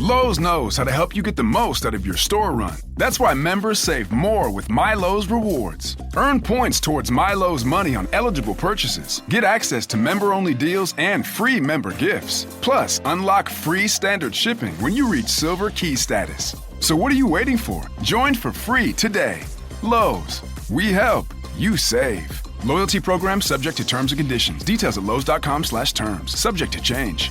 Lowe's knows how to help you get the most out of your store run. That's why members save more with MyLowe's Rewards. Earn points towards MyLowe's money on eligible purchases. Get access to member-only deals and free member gifts. Plus, unlock free standard shipping when you reach Silver Key status. So what are you waiting for? Join for free today. Lowe's. We help. You save. Loyalty program subject to terms and conditions. Details at lowes.com/terms. Subject to change.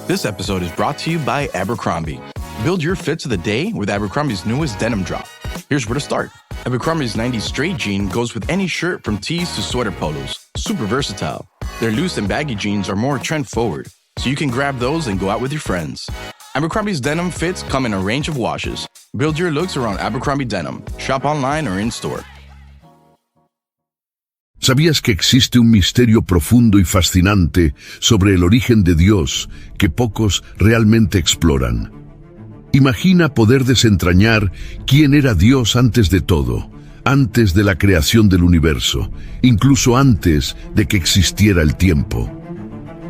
This episode is brought to you by Abercrombie. Build your fits of the day with Abercrombie's newest denim drop. Here's where to start. Abercrombie's 90s straight jean goes with any shirt from tees to sweater polos. Super versatile. Their loose and baggy jeans are more trend forward, so you can grab those and go out with your friends. Abercrombie's denim fits come in a range of washes. Build your looks around Abercrombie denim. Shop online or in-store. ¿Sabías que existe un misterio profundo y fascinante sobre el origen de Dios que pocos realmente exploran? Imagina poder desentrañar quién era Dios antes de todo, antes de la creación del universo, incluso antes de que existiera el tiempo.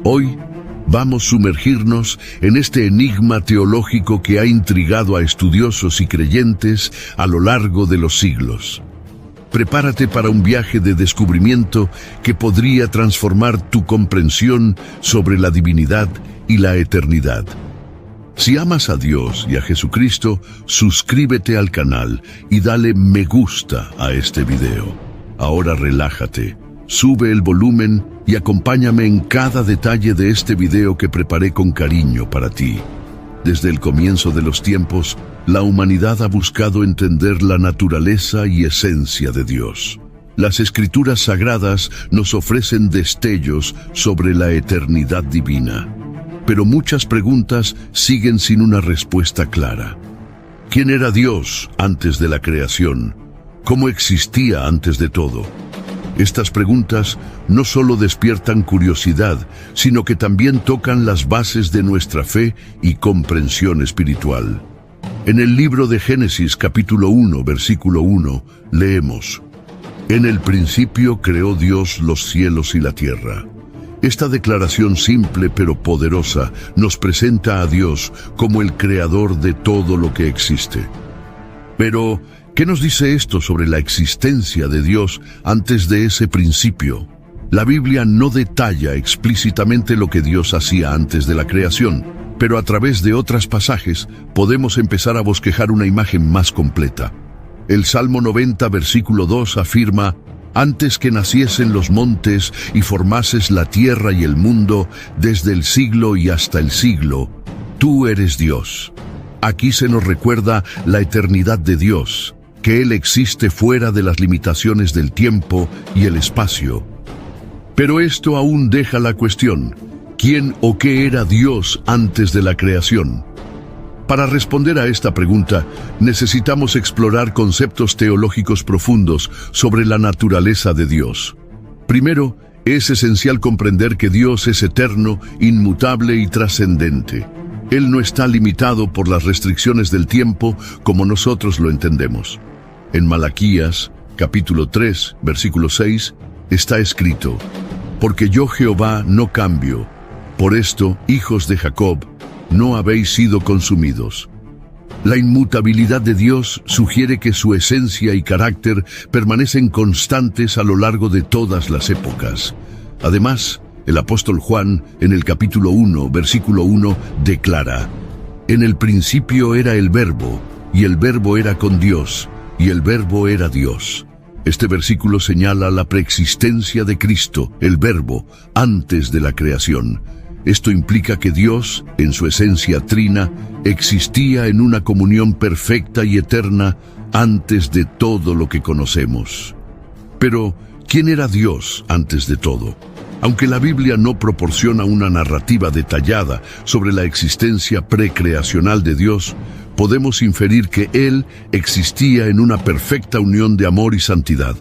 Hoy vamos a sumergirnos en este enigma teológico que ha intrigado a estudiosos y creyentes a lo largo de los siglos. Prepárate para un viaje de descubrimiento que podría transformar tu comprensión sobre la divinidad y la eternidad. Si amas a Dios y a Jesucristo, suscríbete al canal y dale me gusta a este video. Ahora relájate, sube el volumen y acompáñame en cada detalle de este video que preparé con cariño para ti. Desde el comienzo de los tiempos, la humanidad ha buscado entender la naturaleza y esencia de Dios. Las Escrituras Sagradas nos ofrecen destellos sobre la eternidad divina. Pero muchas preguntas siguen sin una respuesta clara. ¿Quién era Dios antes de la creación? ¿Cómo existía antes de todo? Estas preguntas no solo despiertan curiosidad, sino que también tocan las bases de nuestra fe y comprensión espiritual. En el libro de Génesis capítulo 1, versículo 1, leemos: En el principio creó Dios los cielos y la tierra. Esta declaración simple pero poderosa nos presenta a Dios como el creador de todo lo que existe. Pero, ¿qué nos dice esto sobre la existencia de Dios antes de ese principio? La Biblia no detalla explícitamente lo que Dios hacía antes de la creación, pero a través de otros pasajes podemos empezar a bosquejar una imagen más completa. El Salmo 90, versículo 2 afirma: Antes que naciesen los montes y formases la tierra y el mundo, desde el siglo y hasta el siglo, tú eres Dios. Aquí se nos recuerda la eternidad de Dios, que Él existe fuera de las limitaciones del tiempo y el espacio. Pero esto aún deja la cuestión: ¿quién o qué era Dios antes de la creación? Para responder a esta pregunta, necesitamos explorar conceptos teológicos profundos sobre la naturaleza de Dios. Primero, es esencial comprender que Dios es eterno, inmutable y trascendente. Él no está limitado por las restricciones del tiempo como nosotros lo entendemos. En Malaquías, capítulo 3, versículo 6, está escrito: Porque yo Jehová no cambio, por esto, hijos de Jacob, no habéis sido consumidos. La inmutabilidad de Dios sugiere que su esencia y carácter permanecen constantes a lo largo de todas las épocas. Además, el apóstol Juan, en el capítulo 1, versículo 1, declara: En el principio era el Verbo, y el Verbo era con Dios, y el Verbo era Dios. Este versículo señala la preexistencia de Cristo, el Verbo, antes de la creación. Esto implica que Dios, en su esencia trina, existía en una comunión perfecta y eterna antes de todo lo que conocemos. Pero, ¿quién era Dios antes de todo? Aunque la Biblia no proporciona una narrativa detallada sobre la existencia precreacional de Dios, podemos inferir que Él existía en una perfecta unión de amor y santidad.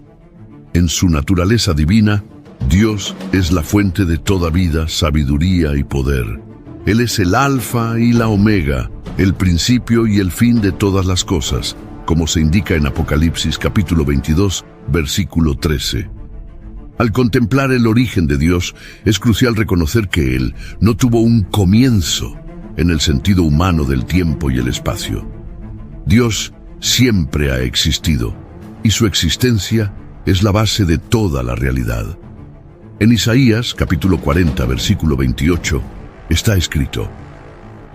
En su naturaleza divina, Dios es la fuente de toda vida, sabiduría y poder. Él es el Alfa y la Omega, el principio y el fin de todas las cosas, como se indica en Apocalipsis capítulo 22, versículo 13. Al contemplar el origen de Dios, es crucial reconocer que Él no tuvo un comienzo. en el sentido humano del tiempo y el espacio. Dios siempre ha existido, y su existencia es la base de toda la realidad. En Isaías, capítulo 40, versículo 28, está escrito: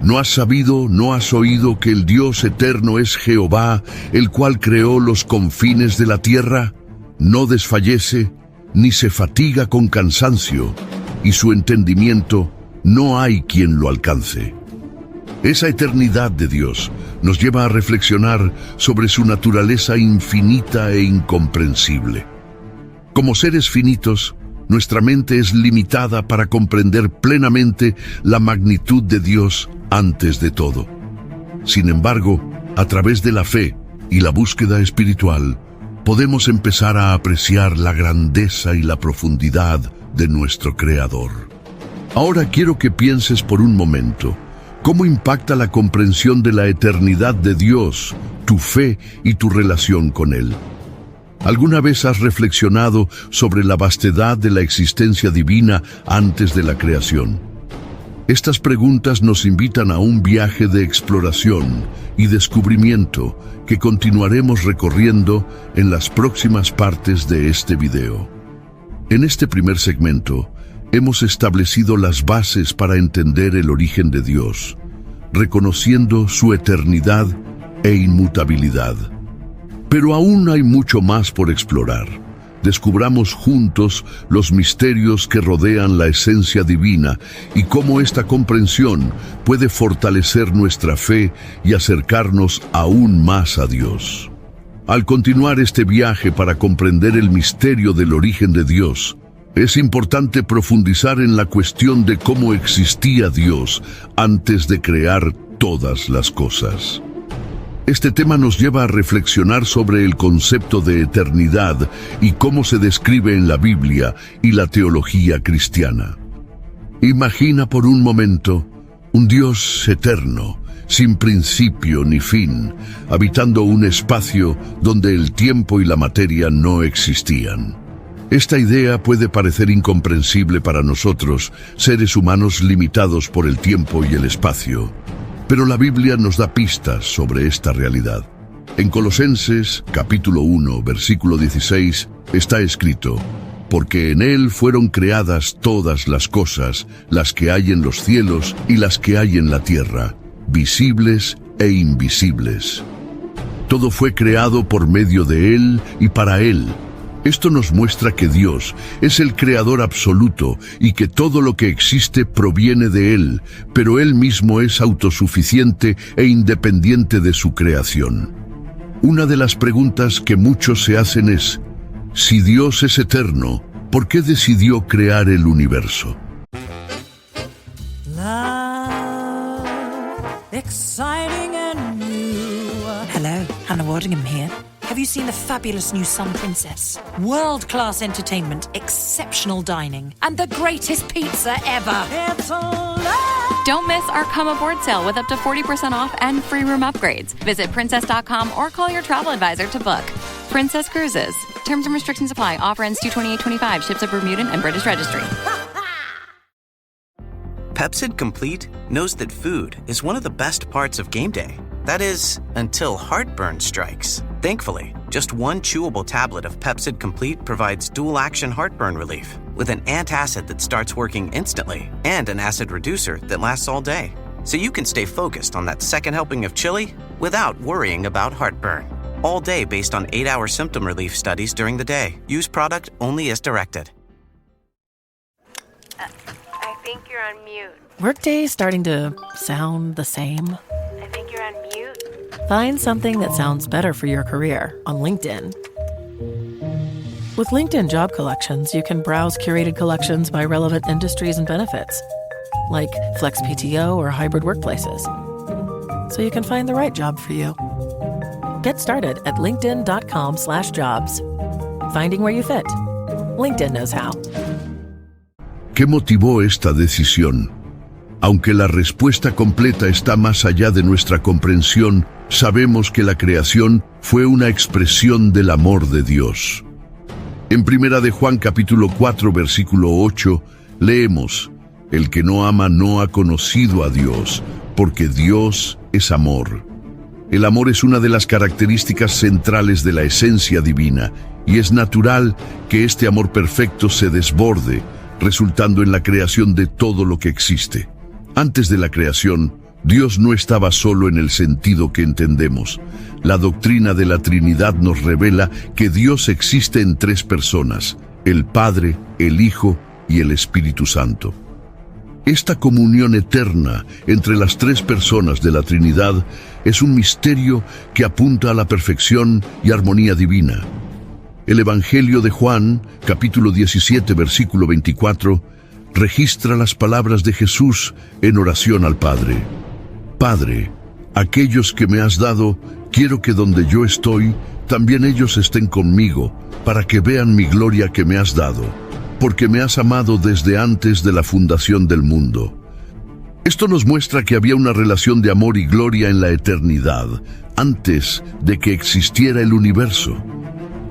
¿No has sabido, no has oído que el Dios eterno es Jehová, el cual creó los confines de la tierra? No desfallece, ni se fatiga con cansancio, y su entendimiento no hay quien lo alcance. Esa eternidad de Dios nos lleva a reflexionar sobre su naturaleza infinita e incomprensible. Como seres finitos, nuestra mente es limitada para comprender plenamente la magnitud de Dios antes de todo. Sin embargo, a través de la fe y la búsqueda espiritual, podemos empezar a apreciar la grandeza y la profundidad de nuestro Creador. Ahora quiero que pienses por un momento cómo impacta la comprensión de la eternidad de Dios, tu fe y tu relación con Él. ¿Alguna vez has reflexionado sobre la vastedad de la existencia divina antes de la creación? Estas preguntas nos invitan a un viaje de exploración y descubrimiento que continuaremos recorriendo en las próximas partes de este video. En este primer segmento, hemos establecido las bases para entender el origen de Dios, reconociendo su eternidad e inmutabilidad. Pero aún hay mucho más por explorar. Descubramos juntos los misterios que rodean la esencia divina y cómo esta comprensión puede fortalecer nuestra fe y acercarnos aún más a Dios. Al continuar este viaje para comprender el misterio del origen de Dios, es importante profundizar en la cuestión de cómo existía Dios antes de crear todas las cosas. Este tema nos lleva a reflexionar sobre el concepto de eternidad y cómo se describe en la Biblia y la teología cristiana. Imagina por un momento un Dios eterno, sin principio ni fin, habitando un espacio donde el tiempo y la materia no existían. Esta idea puede parecer incomprensible para nosotros, seres humanos limitados por el tiempo y el espacio. Pero la Biblia nos da pistas sobre esta realidad. En Colosenses, capítulo 1, versículo 16, está escrito: porque en Él fueron creadas todas las cosas, las que hay en los cielos y las que hay en la tierra, visibles e invisibles. Todo fue creado por medio de Él y para Él. Esto nos muestra que Dios es el creador absoluto y que todo lo que existe proviene de Él, pero Él mismo es autosuficiente e independiente de su creación. Una de las preguntas que muchos se hacen es: si Dios es eterno, ¿por qué decidió crear el universo? Love, exciting and new. Hello, Hannah Waddingham here. Have you seen the fabulous new Sun Princess? World-class entertainment, exceptional dining, and the greatest pizza ever. It's a love. Don't miss our Come Aboard sale with up to 40% off and free room upgrades. Visit princess.com or call your travel advisor to book. Princess Cruises. Terms and restrictions apply. Offer ends 2/28/25. Ships at Bermudan and British Registry. Pepsid Complete knows that food is one of the best parts of game day. That is, until heartburn strikes. Thankfully, just one chewable tablet of Pepsid Complete provides dual-action heartburn relief with an antacid that starts working instantly and an acid reducer that lasts all day. So you can stay focused on that second helping of chili without worrying about heartburn. All day based on 8-hour symptom relief studies during the day. Use product only as directed. I think you're on mute. Workday starting to sound the same? I think you're on mute. Find something that sounds better for your career on LinkedIn. With LinkedIn Job Collections, you can browse curated collections by relevant industries and benefits, like flex PTO or hybrid workplaces, so you can find the right job for you. Get started at linkedin.com/jobs. Finding where you fit. LinkedIn knows how. ¿Qué motivó esta decisión? Aunque la respuesta completa está más allá de nuestra comprensión, sabemos que la creación fue una expresión del amor de Dios. En Primera de Juan capítulo 4 versículo 8 leemos: el que no ama no ha conocido a Dios, porque Dios es amor. El amor es una de las características centrales de la esencia divina, y es natural que este amor perfecto se desborde, resultando en la creación de todo lo que existe. Antes de la creación, Dios no estaba solo en el sentido que entendemos. La doctrina de la Trinidad nos revela que Dios existe en tres personas: el Padre, el Hijo y el Espíritu Santo. Esta comunión eterna entre las tres personas de la Trinidad es un misterio que apunta a la perfección y armonía divina. El Evangelio de Juan, capítulo 17, versículo 24, registra las palabras de Jesús en oración al Padre. Padre, aquellos que me has dado, quiero que donde yo estoy, también ellos estén conmigo, para que vean mi gloria que me has dado, porque me has amado desde antes de la fundación del mundo. Esto nos muestra que había una relación de amor y gloria en la eternidad, antes de que existiera el universo.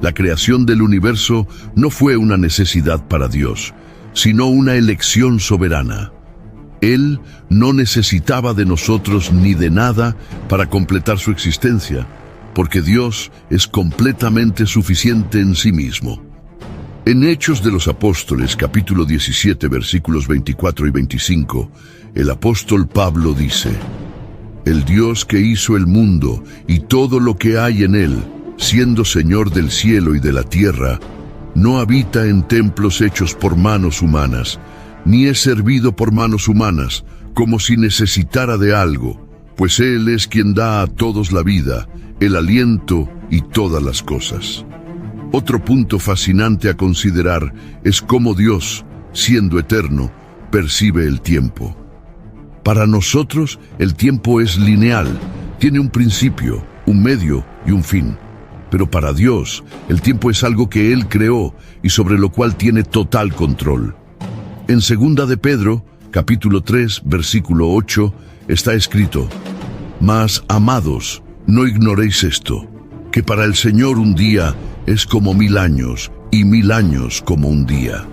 La creación del universo no fue una necesidad para Dios, sino una elección soberana. Él no necesitaba de nosotros ni de nada para completar su existencia, porque Dios es completamente suficiente en sí mismo. En Hechos de los Apóstoles, capítulo 17, versículos 24 y 25, el apóstol Pablo dice: El Dios que hizo el mundo y todo lo que hay en él, siendo Señor del cielo y de la tierra, no habita en templos hechos por manos humanas, ni es servido por manos humanas, como si necesitara de algo, pues Él es quien da a todos la vida, el aliento y todas las cosas. Otro punto fascinante a considerar es cómo Dios, siendo eterno, percibe el tiempo. Para nosotros, el tiempo es lineal, tiene un principio, un medio y un fin. Pero para Dios, el tiempo es algo que Él creó y sobre lo cual tiene total control. En 2 de Pedro, capítulo 3, versículo 8, está escrito: Mas, amados, no ignoréis esto, que para el Señor un día es como 1000 años, y 1000 años como un día.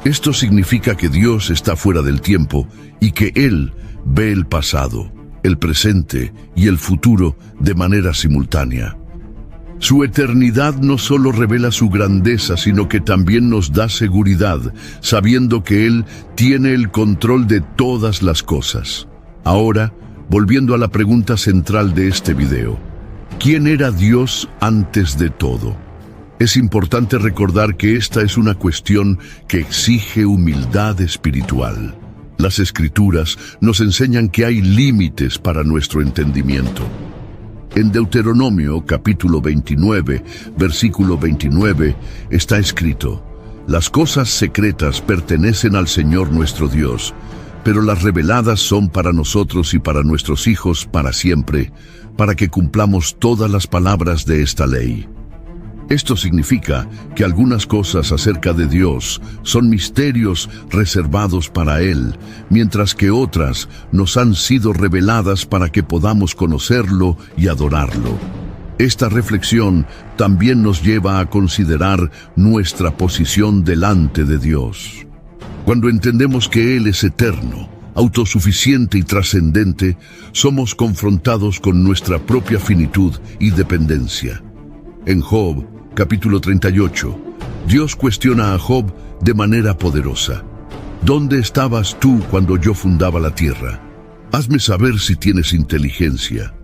Esto significa que Dios está fuera del tiempo y que Él ve el pasado, el presente y el futuro de manera simultánea. Su eternidad no solo revela su grandeza, sino que también nos da seguridad, sabiendo que Él tiene el control de todas las cosas. Ahora, volviendo a la pregunta central de este video: ¿quién era Dios antes de todo? Es importante recordar que esta es una cuestión que exige humildad espiritual. Las Escrituras nos enseñan que hay límites para nuestro entendimiento. En Deuteronomio, capítulo 29, versículo 29, está escrito: Las cosas secretas pertenecen al Señor nuestro Dios, pero las reveladas son para nosotros y para nuestros hijos para siempre, para que cumplamos todas las palabras de esta ley. Esto significa que algunas cosas acerca de Dios son misterios reservados para Él, mientras que otras nos han sido reveladas para que podamos conocerlo y adorarlo. Esta reflexión también nos lleva a considerar nuestra posición delante de Dios. Cuando entendemos que Él es eterno, autosuficiente y trascendente, somos confrontados con nuestra propia finitud y dependencia. En Job, capítulo 38, Dios cuestiona a Job de manera poderosa: ¿Dónde estabas tú cuando yo fundaba la tierra? Hazme saber si tienes inteligencia.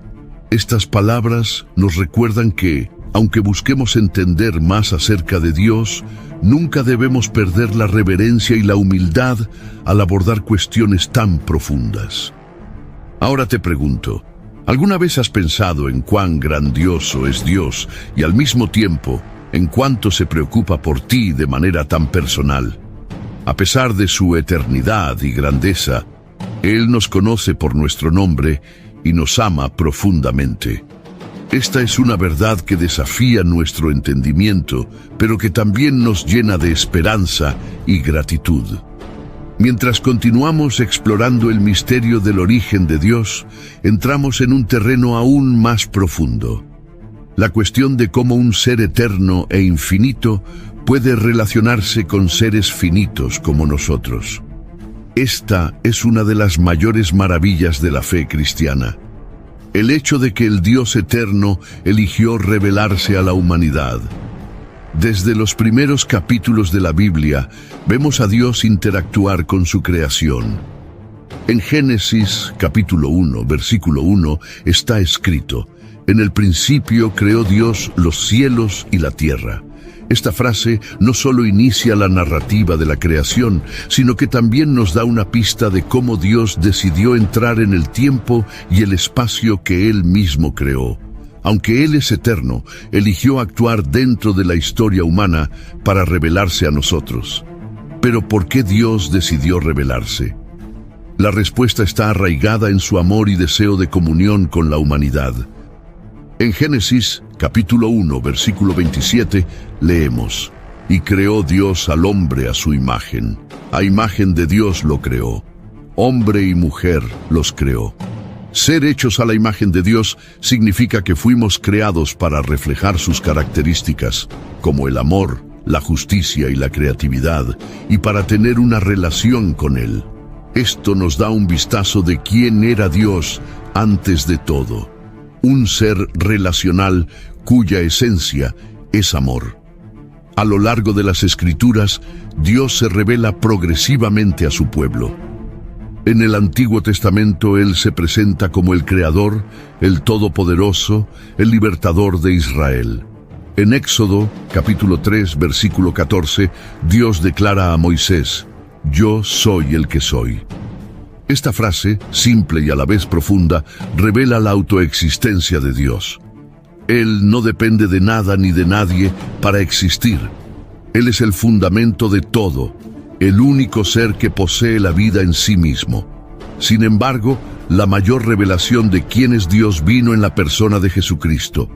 Estas palabras nos recuerdan que, aunque busquemos entender más acerca de Dios, nunca debemos perder la reverencia y la humildad al abordar cuestiones tan profundas. Ahora te pregunto, ¿alguna vez has pensado en cuán grandioso es Dios y al mismo tiempo en cuánto se preocupa por ti de manera tan personal? A pesar de su eternidad y grandeza, Él nos conoce por nuestro nombre y nos ama profundamente. Esta es una verdad que desafía nuestro entendimiento, pero que también nos llena de esperanza y gratitud. Mientras continuamos explorando el misterio del origen de Dios, entramos en un terreno aún más profundo. La cuestión de cómo un ser eterno e infinito puede relacionarse con seres finitos como nosotros. Esta es una de las mayores maravillas de la fe cristiana. El hecho de que el Dios eterno eligió revelarse a la humanidad. Desde los primeros capítulos de la Biblia, vemos a Dios interactuar con su creación. En Génesis, capítulo 1, versículo 1, está escrito: «En el principio creó Dios los cielos y la tierra». Esta frase no solo inicia la narrativa de la creación, sino que también nos da una pista de cómo Dios decidió entrar en el tiempo y el espacio que Él mismo creó. Aunque Él es eterno, eligió actuar dentro de la historia humana para revelarse a nosotros. Pero ¿por qué Dios decidió revelarse? La respuesta está arraigada en su amor y deseo de comunión con la humanidad. En Génesis, capítulo 1, versículo 27, leemos: «Y creó Dios al hombre a su imagen. A imagen de Dios lo creó. Hombre y mujer los creó». Ser hechos a la imagen de Dios significa que fuimos creados para reflejar sus características, como el amor, la justicia y la creatividad, y para tener una relación con Él. Esto nos da un vistazo de quién era Dios antes de todo. Un ser relacional cuya esencia es amor. A lo largo de las Escrituras, Dios se revela progresivamente a su pueblo. En el Antiguo Testamento Él se presenta como el Creador, el Todopoderoso, el Libertador de Israel. En Éxodo, capítulo 3, versículo 14, Dios declara a Moisés: «Yo soy el que soy». Esta frase, simple y a la vez profunda, revela la autoexistencia de Dios. Él no depende de nada ni de nadie para existir. Él es el fundamento de todo, el único ser que posee la vida en sí mismo. Sin embargo, la mayor revelación de quién es Dios vino en la persona de Jesucristo.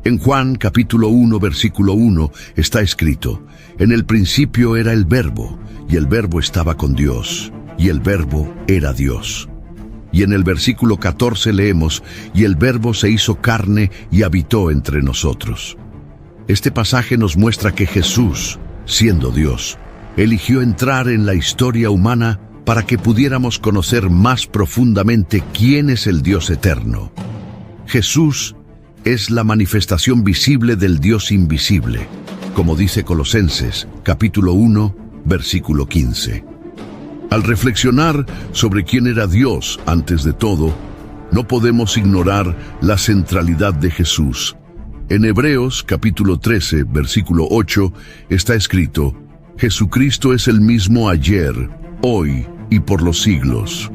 En Juan capítulo 1, versículo 1 está escrito: «En el principio era el Verbo, y el Verbo estaba con Dios, y el Verbo era Dios». Y en el versículo 14 leemos: «Y el Verbo se hizo carne y habitó entre nosotros». Este pasaje nos muestra que Jesús, siendo Dios, eligió entrar en la historia humana para que pudiéramos conocer más profundamente quién es el Dios eterno. Jesús es la manifestación visible del Dios invisible, como dice Colosenses, capítulo 1, versículo 15. Al reflexionar sobre quién era Dios antes de todo, no podemos ignorar la centralidad de Jesús. En Hebreos, capítulo 13, versículo 8, está escrito: «Jesucristo es el mismo ayer, hoy y por los siglos».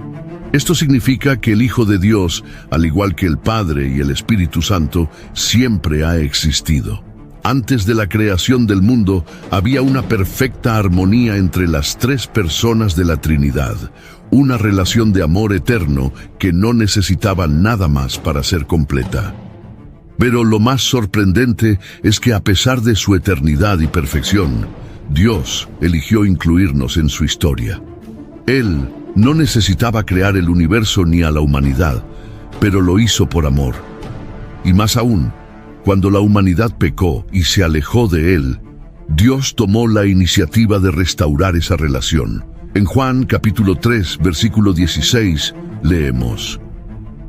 Esto significa que el Hijo de Dios, al igual que el Padre y el Espíritu Santo, siempre ha existido. Antes de la creación del mundo, había una perfecta armonía entre las tres personas de la Trinidad, una relación de amor eterno que no necesitaba nada más para ser completa. Pero lo más sorprendente es que a pesar de su eternidad y perfección, Dios eligió incluirnos en su historia. Él no necesitaba crear el universo ni a la humanidad, pero lo hizo por amor. Y más aún, cuando la humanidad pecó y se alejó de Él, Dios tomó la iniciativa de restaurar esa relación. En Juan capítulo 3, versículo 16, leemos: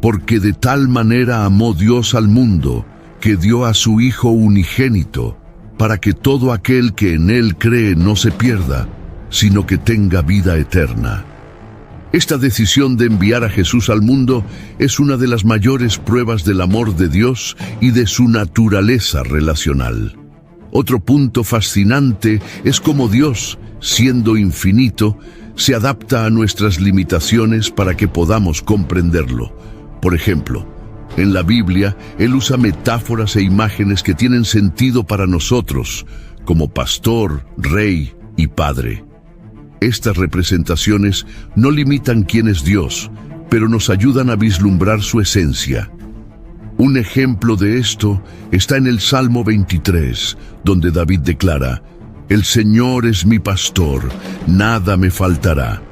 «Porque de tal manera amó Dios al mundo, que dio a su Hijo unigénito, para que todo aquel que en Él cree no se pierda, sino que tenga vida eterna». Esta decisión de enviar a Jesús al mundo es una de las mayores pruebas del amor de Dios y de su naturaleza relacional. Otro punto fascinante es cómo Dios, siendo infinito, se adapta a nuestras limitaciones para que podamos comprenderlo. Por ejemplo, en la Biblia, Él usa metáforas e imágenes que tienen sentido para nosotros, como pastor, rey y padre. Estas representaciones no limitan quién es Dios, pero nos ayudan a vislumbrar su esencia. Un ejemplo de esto está en el Salmo 23, donde David declara: «El Señor es mi pastor, nada me faltará».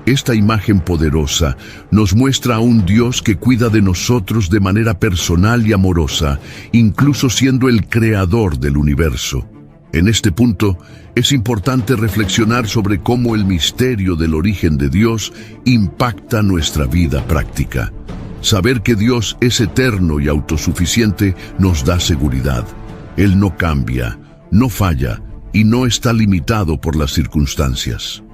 Esta imagen poderosa nos muestra a un Dios que cuida de nosotros de manera personal y amorosa, incluso siendo el creador del universo. En este punto, es importante reflexionar sobre cómo el misterio del origen de Dios impacta nuestra vida práctica. Saber que Dios es eterno y autosuficiente nos da seguridad. Él no cambia, no falla y no está limitado por las circunstancias.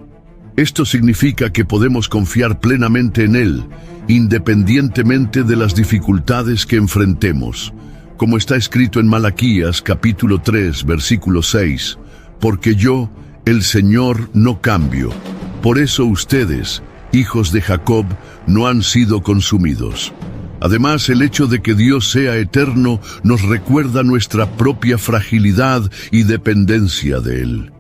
Esto significa que podemos confiar plenamente en Él, independientemente de las dificultades que enfrentemos. Como está escrito en Malaquías capítulo 3, versículo 6, porque yo, el Señor, no cambio. Por eso ustedes, hijos de Jacob, no han sido consumidos. Además, el hecho de que Dios sea eterno nos recuerda nuestra propia fragilidad y dependencia de Él.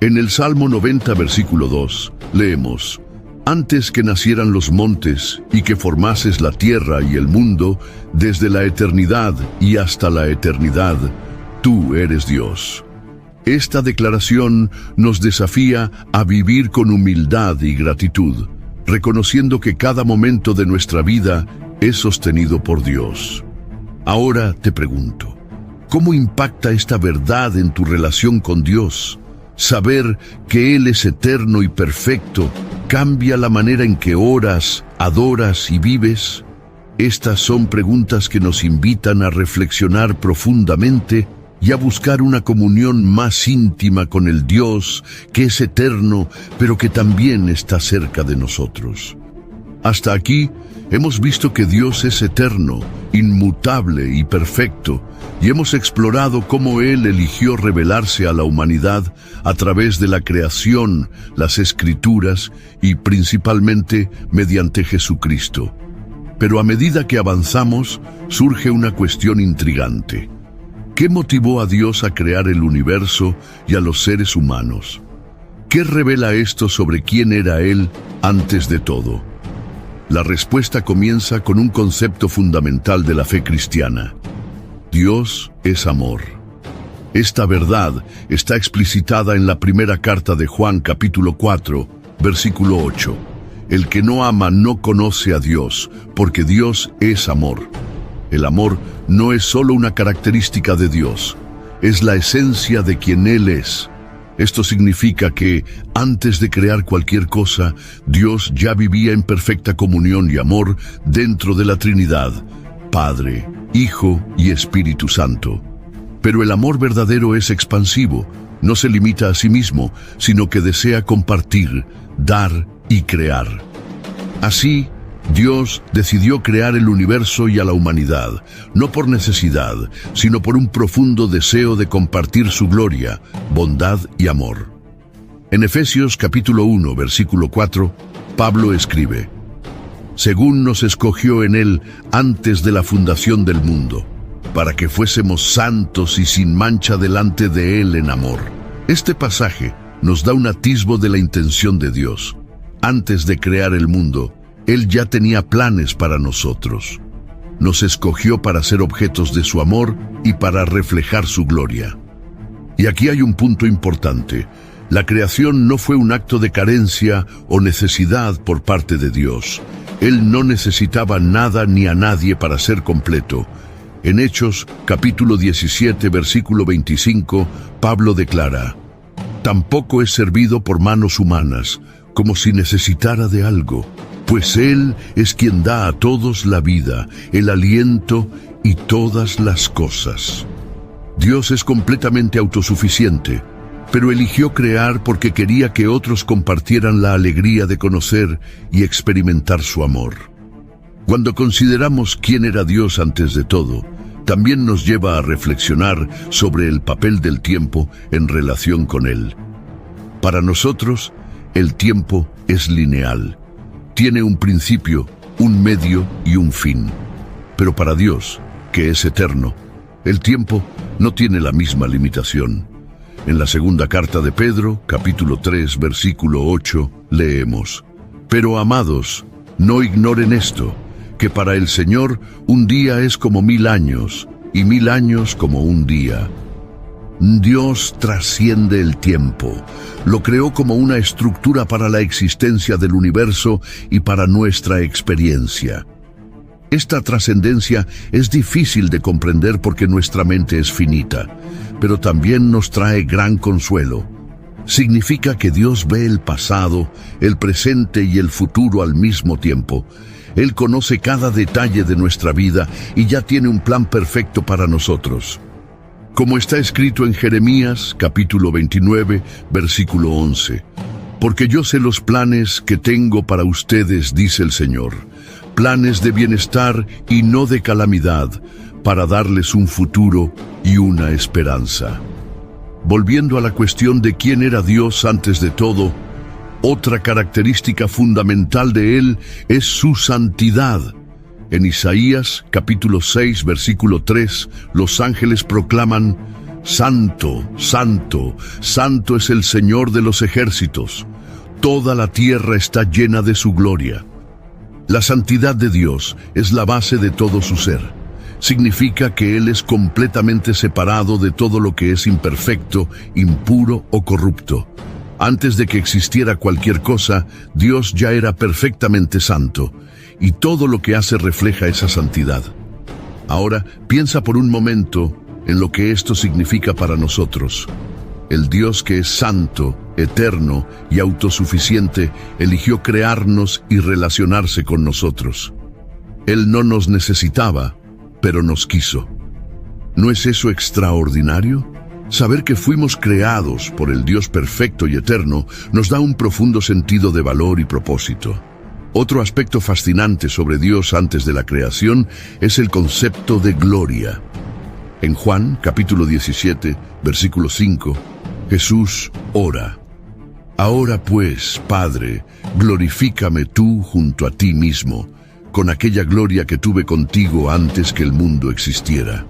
En el Salmo 90, versículo 2, leemos: Antes que nacieran los montes y que formases la tierra y el mundo, desde la eternidad y hasta la eternidad, tú eres Dios. Esta declaración nos desafía a vivir con humildad y gratitud, reconociendo que cada momento de nuestra vida es sostenido por Dios. Ahora te pregunto, ¿cómo impacta esta verdad en tu relación con Dios? Saber que Él es eterno y perfecto cambia la manera en que oras, adoras y vives. Estas son preguntas que nos invitan a reflexionar profundamente y a buscar una comunión más íntima con el Dios que es eterno, pero que también está cerca de nosotros. Hasta aquí hemos visto que Dios es eterno, inmutable y perfecto, y hemos explorado cómo Él eligió revelarse a la humanidad a través de la creación, las Escrituras y principalmente mediante Jesucristo. Pero a medida que avanzamos, surge una cuestión intrigante. ¿Qué motivó a Dios a crear el universo y a los seres humanos? ¿Qué revela esto sobre quién era Él antes de todo? La respuesta comienza con un concepto fundamental de la fe cristiana. Dios es amor. Esta verdad está explicitada en la primera carta de Juan capítulo 4, versículo 8. El que no ama no conoce a Dios, porque Dios es amor. El amor no es solo una característica de Dios, es la esencia de quien Él es. Esto significa que, antes de crear cualquier cosa, Dios ya vivía en perfecta comunión y amor dentro de la Trinidad, Padre, Hijo y Espíritu Santo. Pero el amor verdadero es expansivo, no se limita a sí mismo, sino que desea compartir, dar y crear. Así, Dios decidió crear el universo y a la humanidad, no por necesidad, sino por un profundo deseo de compartir su gloria, bondad y amor. En Efesios capítulo 1, versículo 4, Pablo escribe: según nos escogió en Él antes de la fundación del mundo, para que fuésemos santos y sin mancha delante de Él en amor. Este pasaje nos da un atisbo de la intención de Dios. Antes de crear el mundo, Él ya tenía planes para nosotros. Nos escogió para ser objetos de su amor y para reflejar su gloria. Y aquí hay un punto importante. La creación no fue un acto de carencia o necesidad por parte de Dios. Él no necesitaba nada ni a nadie para ser completo. En Hechos, capítulo 17, versículo 25, Pablo declara: tampoco es servido por manos humanas, como si necesitara de algo, pues Él es quien da a todos la vida, el aliento y todas las cosas. Dios es completamente autosuficiente, pero eligió crear porque quería que otros compartieran la alegría de conocer y experimentar su amor. Cuando consideramos quién era Dios antes de todo, también nos lleva a reflexionar sobre el papel del tiempo en relación con Él. Para nosotros, el tiempo es lineal. Tiene un principio, un medio y un fin. Pero para Dios, que es eterno, el tiempo no tiene la misma limitación. En la segunda carta de Pedro, capítulo 3, versículo 8, leemos: pero amados, no ignoren esto, que para el Señor un día es como 1000 años, y 1000 años como un día. Dios trasciende el tiempo, lo creó como una estructura para la existencia del universo y para nuestra experiencia. Esta trascendencia es difícil de comprender porque nuestra mente es finita, pero también nos trae gran consuelo. Significa que Dios ve el pasado, el presente y el futuro al mismo tiempo. Él conoce cada detalle de nuestra vida y ya tiene un plan perfecto para nosotros. Como está escrito en Jeremías, capítulo 29, versículo 11. Porque yo sé los planes que tengo para ustedes, dice el Señor, planes de bienestar y no de calamidad, para darles un futuro y una esperanza. Volviendo a la cuestión de quién era Dios antes de todo, otra característica fundamental de Él es su santidad. En Isaías, capítulo 6, versículo 3, los ángeles proclaman: Santo, santo, santo es el Señor de los ejércitos. Toda la tierra está llena de su gloria. La santidad de Dios es la base de todo su ser. Significa que Él es completamente separado de todo lo que es imperfecto, impuro o corrupto. Antes de que existiera cualquier cosa, Dios ya era perfectamente santo, y todo lo que hace refleja esa santidad. Ahora, piensa por un momento en lo que esto significa para nosotros. El Dios que es santo, eterno y autosuficiente, eligió crearnos y relacionarse con nosotros. Él no nos necesitaba, pero nos quiso. ¿No es eso extraordinario? Saber que fuimos creados por el Dios perfecto y eterno nos da un profundo sentido de valor y propósito. Otro aspecto fascinante sobre Dios antes de la creación es el concepto de gloria. En Juan, capítulo 17, versículo 5, Jesús ora: Ahora pues, Padre, glorifícame tú junto a ti mismo, con aquella gloria que tuve contigo antes que el mundo existiera.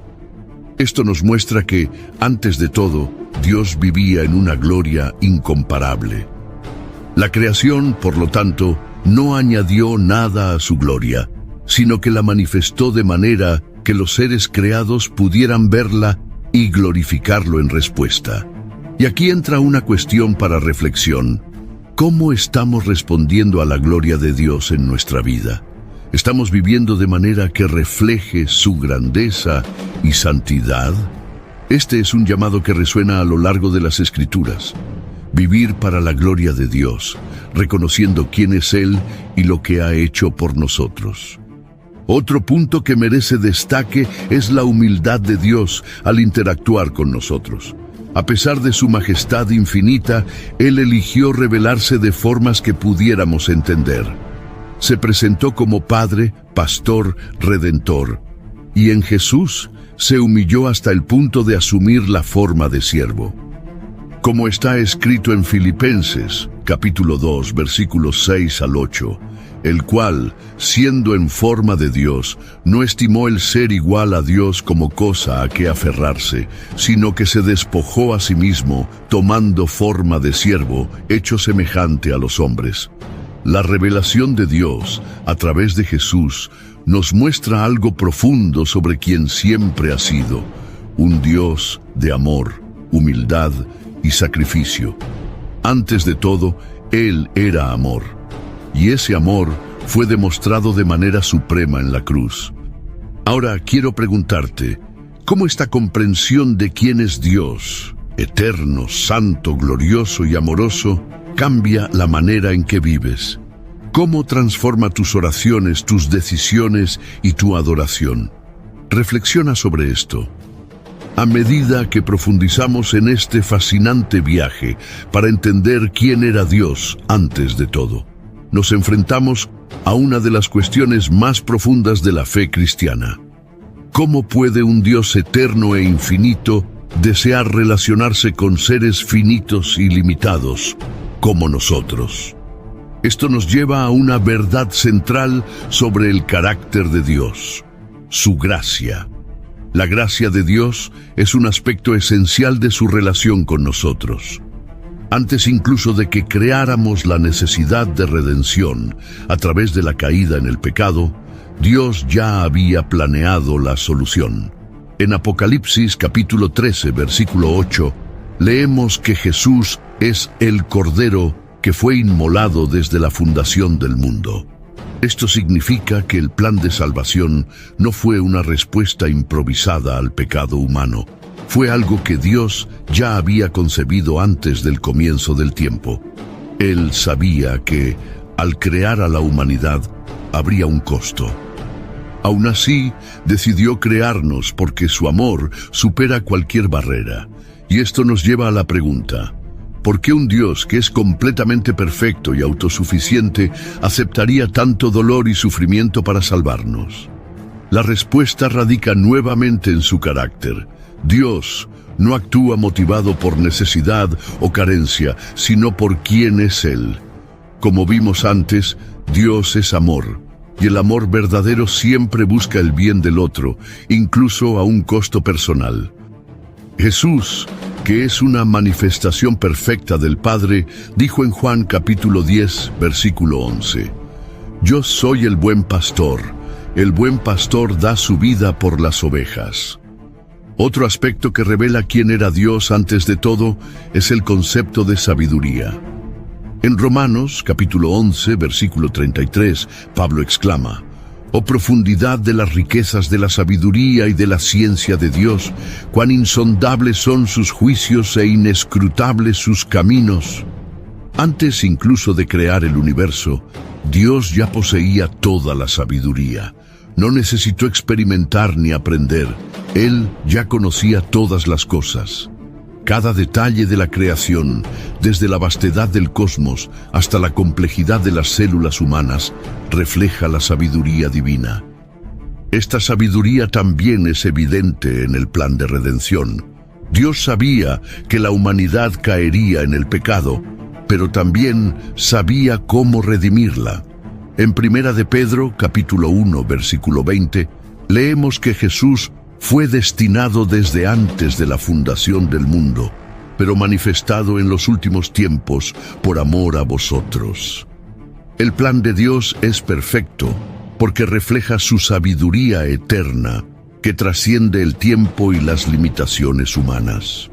Esto nos muestra que, antes de todo, Dios vivía en una gloria incomparable. La creación, por lo tanto, no añadió nada a su gloria, sino que la manifestó de manera que los seres creados pudieran verla y glorificarlo en respuesta. Y aquí entra una cuestión para reflexión. ¿Cómo estamos respondiendo a la gloria de Dios en nuestra vida? ¿Estamos viviendo de manera que refleje su grandeza y santidad? Este es un llamado que resuena a lo largo de las Escrituras. Vivir para la gloria de Dios, reconociendo quién es Él y lo que ha hecho por nosotros. Otro punto que merece destaque es la humildad de Dios al interactuar con nosotros. A pesar de su majestad infinita, Él eligió revelarse de formas que pudiéramos entender. Se presentó como Padre, Pastor, Redentor, y en Jesús se humilló hasta el punto de asumir la forma de siervo. Como está escrito en Filipenses, capítulo 2, versículos 6 al 8, el cual, siendo en forma de Dios, no estimó el ser igual a Dios como cosa a que aferrarse, sino que se despojó a sí mismo, tomando forma de siervo, hecho semejante a los hombres. La revelación de Dios, a través de Jesús, nos muestra algo profundo sobre quien siempre ha sido, un Dios de amor, humildad y sacrificio. Antes de todo, Él era amor, y ese amor fue demostrado de manera suprema en la cruz. Ahora quiero preguntarte, ¿cómo esta comprensión de quién es Dios, eterno, santo, glorioso y amoroso, cambia la manera en que vives? ¿Cómo transforma tus oraciones, tus decisiones y tu adoración? Reflexiona sobre esto. A medida que profundizamos en este fascinante viaje para entender quién era Dios antes de todo, nos enfrentamos a una de las cuestiones más profundas de la fe cristiana. ¿Cómo puede un Dios eterno e infinito desear relacionarse con seres finitos y limitados como nosotros? Esto nos lleva a una verdad central sobre el carácter de Dios, su gracia. La gracia de Dios es un aspecto esencial de su relación con nosotros. Antes incluso de que creáramos la necesidad de redención a través de la caída en el pecado, Dios ya había planeado la solución. En Apocalipsis capítulo 13, versículo 8, leemos que Jesús es el Cordero que fue inmolado desde la fundación del mundo. Esto significa que el plan de salvación no fue una respuesta improvisada al pecado humano. Fue algo que Dios ya había concebido antes del comienzo del tiempo. Él sabía que, al crear a la humanidad, habría un costo. Aún así, decidió crearnos porque su amor supera cualquier barrera. Y esto nos lleva a la pregunta: ¿por qué un Dios que es completamente perfecto y autosuficiente aceptaría tanto dolor y sufrimiento para salvarnos? La respuesta radica nuevamente en su carácter. Dios no actúa motivado por necesidad o carencia, sino por quién es Él. Como vimos antes, Dios es amor, y el amor verdadero siempre busca el bien del otro, incluso a un costo personal. Jesús, que es una manifestación perfecta del Padre, dijo en Juan capítulo 10, versículo 11: Yo soy el buen pastor da su vida por las ovejas. Otro aspecto que revela quién era Dios antes de todo es el concepto de sabiduría. En Romanos capítulo 11, versículo 33, Pablo exclama: «Oh profundidad de las riquezas de la sabiduría y de la ciencia de Dios, cuán insondables son sus juicios e inescrutables sus caminos». Antes incluso de crear el universo, Dios ya poseía toda la sabiduría. No necesitó experimentar ni aprender. Él ya conocía todas las cosas. Cada detalle de la creación, desde la vastedad del cosmos hasta la complejidad de las células humanas, refleja la sabiduría divina. Esta sabiduría también es evidente en el plan de redención. Dios sabía que la humanidad caería en el pecado, pero también sabía cómo redimirla. En 1 de Pedro, capítulo 1, versículo 20, leemos que Jesús fue destinado desde antes de la fundación del mundo, pero manifestado en los últimos tiempos por amor a vosotros. El plan de Dios es perfecto porque refleja su sabiduría eterna que trasciende el tiempo y las limitaciones humanas.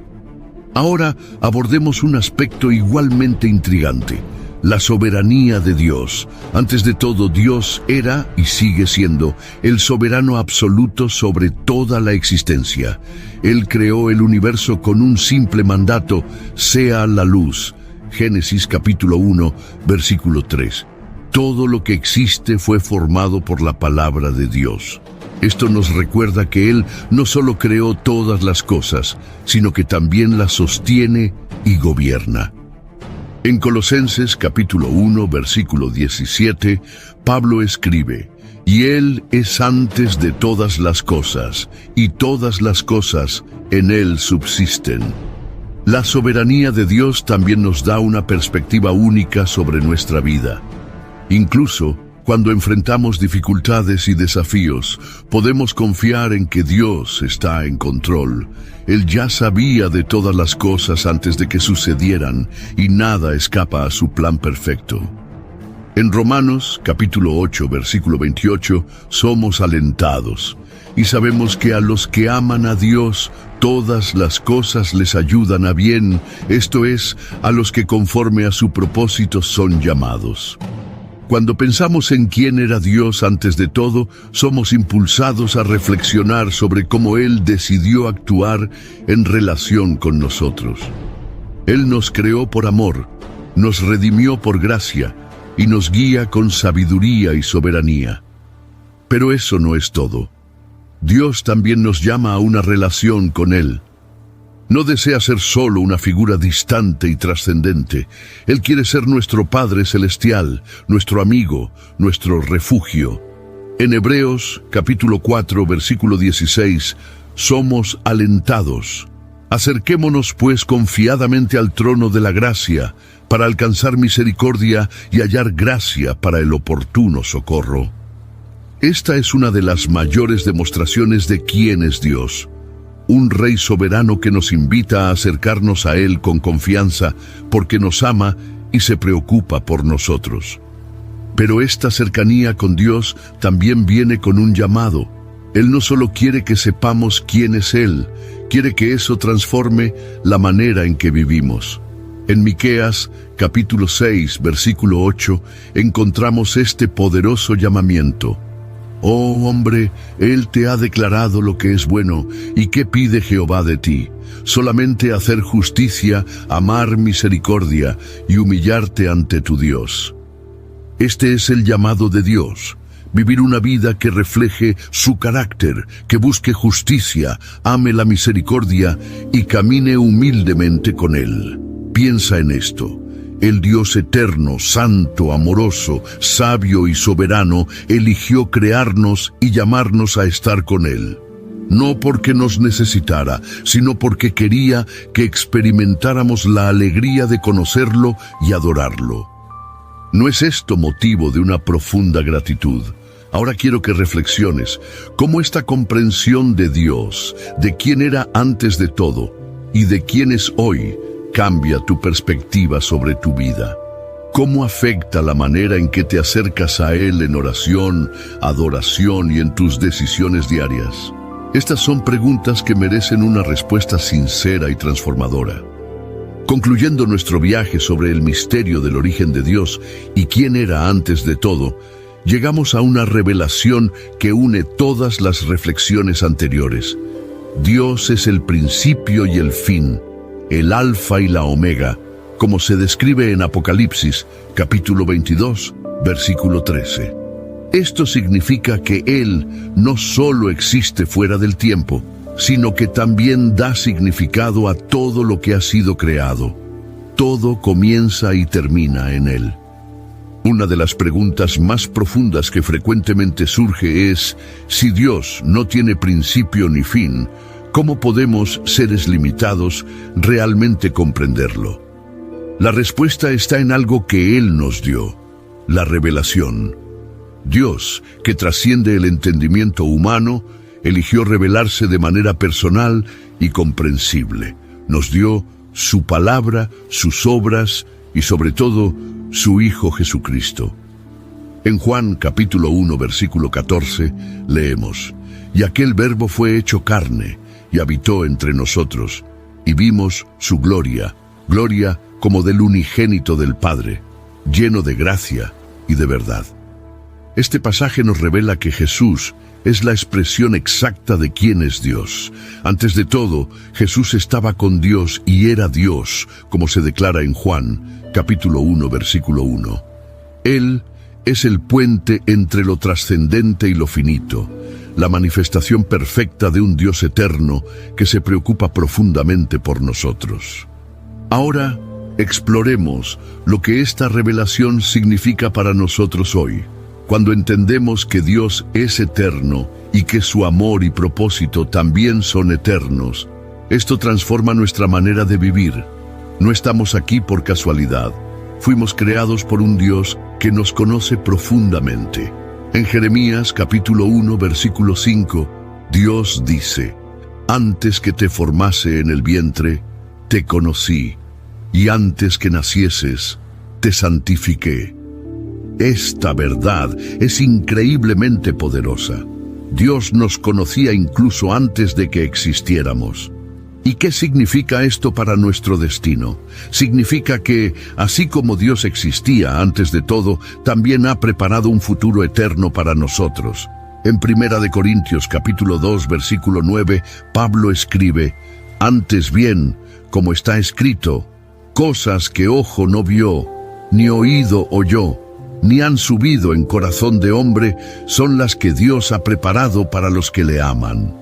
Ahora abordemos un aspecto igualmente intrigante: la soberanía de Dios. Antes de todo, Dios era y sigue siendo el soberano absoluto sobre toda la existencia. Él creó el universo con un simple mandato: sea la luz. Génesis capítulo 1, versículo 3. Todo lo que existe fue formado por la palabra de Dios. Esto nos recuerda que Él no solo creó todas las cosas, sino que también las sostiene y gobierna. En Colosenses capítulo 1, versículo 17, Pablo escribe: «Y Él es antes de todas las cosas, y todas las cosas en Él subsisten». La soberanía de Dios también nos da una perspectiva única sobre nuestra vida. Incluso cuando enfrentamos dificultades y desafíos, podemos confiar en que Dios está en control. Él ya sabía de todas las cosas antes de que sucedieran, y nada escapa a su plan perfecto. En Romanos, capítulo 8, versículo 28, somos alentados, y sabemos que a los que aman a Dios, todas las cosas les ayudan a bien, esto es, a los que conforme a su propósito son llamados. Cuando pensamos en quién era Dios antes de todo, somos impulsados a reflexionar sobre cómo Él decidió actuar en relación con nosotros. Él nos creó por amor, nos redimió por gracia y nos guía con sabiduría y soberanía. Pero eso no es todo. Dios también nos llama a una relación con Él. No desea ser solo una figura distante y trascendente. Él quiere ser nuestro Padre Celestial, nuestro amigo, nuestro refugio. En Hebreos, capítulo 4, versículo 16, somos alentados. Acerquémonos pues confiadamente al trono de la gracia, para alcanzar misericordia y hallar gracia para el oportuno socorro. Esta es una de las mayores demostraciones de quién es Dios. Un Rey soberano que nos invita a acercarnos a Él con confianza porque nos ama y se preocupa por nosotros. Pero esta cercanía con Dios también viene con un llamado. Él no solo quiere que sepamos quién es Él, quiere que eso transforme la manera en que vivimos. En Miqueas, capítulo 6, versículo 8, encontramos este poderoso llamamiento. Oh hombre, Él te ha declarado lo que es bueno, ¿y qué pide Jehová de ti? Solamente hacer justicia, amar misericordia y humillarte ante tu Dios. Este es el llamado de Dios. Vivir una vida que refleje su carácter, que busque justicia, ame la misericordia y camine humildemente con Él. Piensa en esto. El Dios eterno, santo, amoroso, sabio y soberano eligió crearnos y llamarnos a estar con Él. No porque nos necesitara, sino porque quería que experimentáramos la alegría de conocerlo y adorarlo. ¿No es esto motivo de una profunda gratitud? Ahora quiero que reflexiones cómo esta comprensión de Dios, de quién era antes de todo y de quién es hoy, cambia tu perspectiva sobre tu vida. ¿Cómo afecta la manera en que te acercas a Él en oración, adoración y en tus decisiones diarias? Estas son preguntas que merecen una respuesta sincera y transformadora. Concluyendo nuestro viaje sobre el misterio del origen de Dios y quién era antes de todo, llegamos a una revelación que une todas las reflexiones anteriores. Dios es el principio y el fin, el alfa y la omega, como se describe en Apocalipsis, capítulo 22, versículo 13. Esto significa que Él no solo existe fuera del tiempo, sino que también da significado a todo lo que ha sido creado. Todo comienza y termina en Él. Una de las preguntas más profundas que frecuentemente surge es, si Dios no tiene principio ni fin, ¿cómo podemos, seres limitados, realmente comprenderlo? La respuesta está en algo que Él nos dio, la revelación. Dios, que trasciende el entendimiento humano, eligió revelarse de manera personal y comprensible. Nos dio su palabra, sus obras y sobre todo su Hijo Jesucristo. En Juan capítulo 1 versículo 14 leemos: Y aquel Verbo fue hecho carne y habitó entre nosotros, y vimos su gloria, gloria como del unigénito del Padre, lleno de gracia y de verdad. Este pasaje nos revela que Jesús es la expresión exacta de quién es Dios. Antes de todo, Jesús estaba con Dios y era Dios, como se declara en Juan, capítulo 1, versículo 1. Él es el puente entre lo trascendente y lo finito, la manifestación perfecta de un Dios eterno que se preocupa profundamente por nosotros. Ahora, exploremos lo que esta revelación significa para nosotros hoy. Cuando entendemos que Dios es eterno y que su amor y propósito también son eternos, esto transforma nuestra manera de vivir. No estamos aquí por casualidad. Fuimos creados por un Dios que nos conoce profundamente. En Jeremías capítulo 1 versículo 5, Dios dice: Antes que te formase en el vientre, te conocí, y antes que nacieses, te santifiqué. Esta verdad es increíblemente poderosa. Dios nos conocía incluso antes de que existiéramos. ¿Y qué significa esto para nuestro destino? Significa que, así como Dios existía antes de todo, también ha preparado un futuro eterno para nosotros. En 1 de Corintios capítulo 2 versículo 9, Pablo escribe: Antes bien, como está escrito, cosas que ojo no vio, ni oído oyó, ni han subido en corazón de hombre, son las que Dios ha preparado para los que le aman.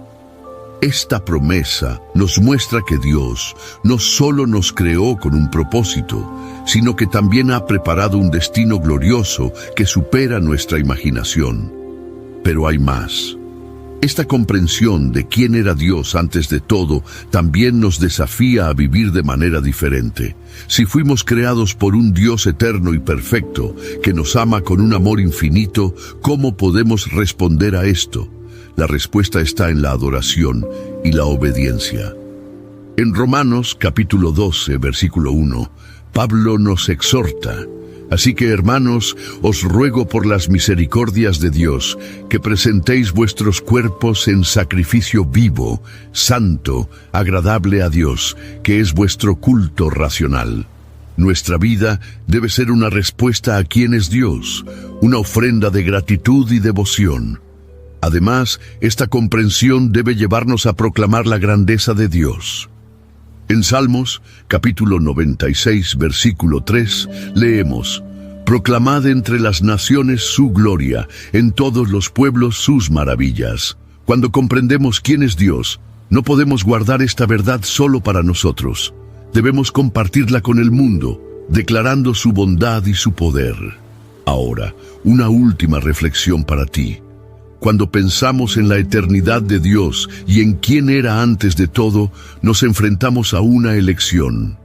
Esta promesa nos muestra que Dios no solo nos creó con un propósito, sino que también ha preparado un destino glorioso que supera nuestra imaginación. Pero hay más. Esta comprensión de quién era Dios antes de todo también nos desafía a vivir de manera diferente. Si fuimos creados por un Dios eterno y perfecto, que nos ama con un amor infinito, ¿cómo podemos responder a esto? La respuesta está en la adoración y la obediencia. En Romanos capítulo 12, versículo 1, Pablo nos exhorta: Así que, hermanos, os ruego por las misericordias de Dios, que presentéis vuestros cuerpos en sacrificio vivo, santo, agradable a Dios, que es vuestro culto racional. Nuestra vida debe ser una respuesta a quién es Dios, una ofrenda de gratitud y devoción. Además, esta comprensión debe llevarnos a proclamar la grandeza de Dios. En Salmos, capítulo 96, versículo 3, leemos: Proclamad entre las naciones su gloria, en todos los pueblos sus maravillas. Cuando comprendemos quién es Dios, no podemos guardar esta verdad solo para nosotros. Debemos compartirla con el mundo, declarando su bondad y su poder. Ahora, una última reflexión para ti. Cuando pensamos en la eternidad de Dios y en quién era antes de todo, nos enfrentamos a una elección.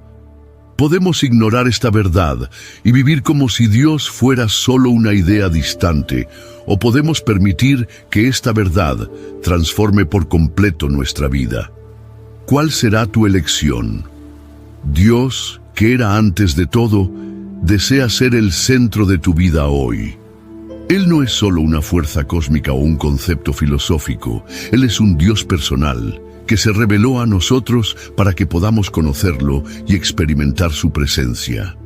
Podemos ignorar esta verdad y vivir como si Dios fuera solo una idea distante, o podemos permitir que esta verdad transforme por completo nuestra vida. ¿Cuál será tu elección? Dios, que era antes de todo, desea ser el centro de tu vida hoy. Él no es solo una fuerza cósmica o un concepto filosófico. Él es un Dios personal, que se reveló a nosotros para que podamos conocerlo y experimentar su presencia.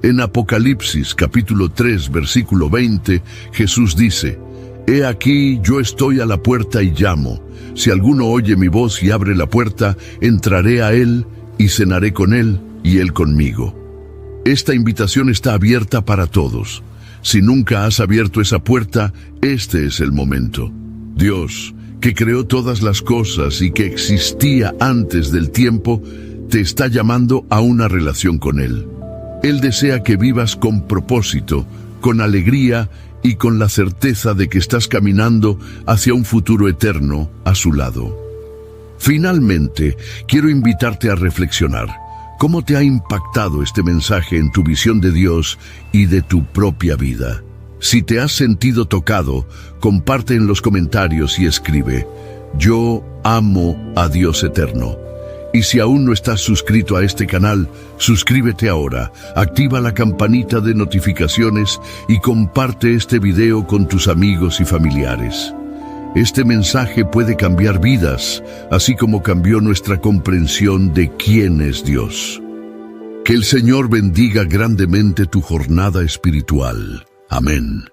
En Apocalipsis capítulo 3, versículo 20, Jesús dice: He aquí, yo estoy a la puerta y llamo. Si alguno oye mi voz y abre la puerta, entraré a él y cenaré con él y él conmigo. Esta invitación está abierta para todos. Si nunca has abierto esa puerta, este es el momento. Dios, que creó todas las cosas y que existía antes del tiempo, te está llamando a una relación con Él. Él desea que vivas con propósito, con alegría y con la certeza de que estás caminando hacia un futuro eterno a su lado. Finalmente, quiero invitarte a reflexionar. ¿Cómo te ha impactado este mensaje en tu visión de Dios y de tu propia vida? Si te has sentido tocado, comparte en los comentarios y escribe: Yo amo a Dios eterno. Y si aún no estás suscrito a este canal, suscríbete ahora, activa la campanita de notificaciones y comparte este video con tus amigos y familiares. Este mensaje puede cambiar vidas, así como cambió nuestra comprensión de quién es Dios. Que el Señor bendiga grandemente tu jornada espiritual. Amén.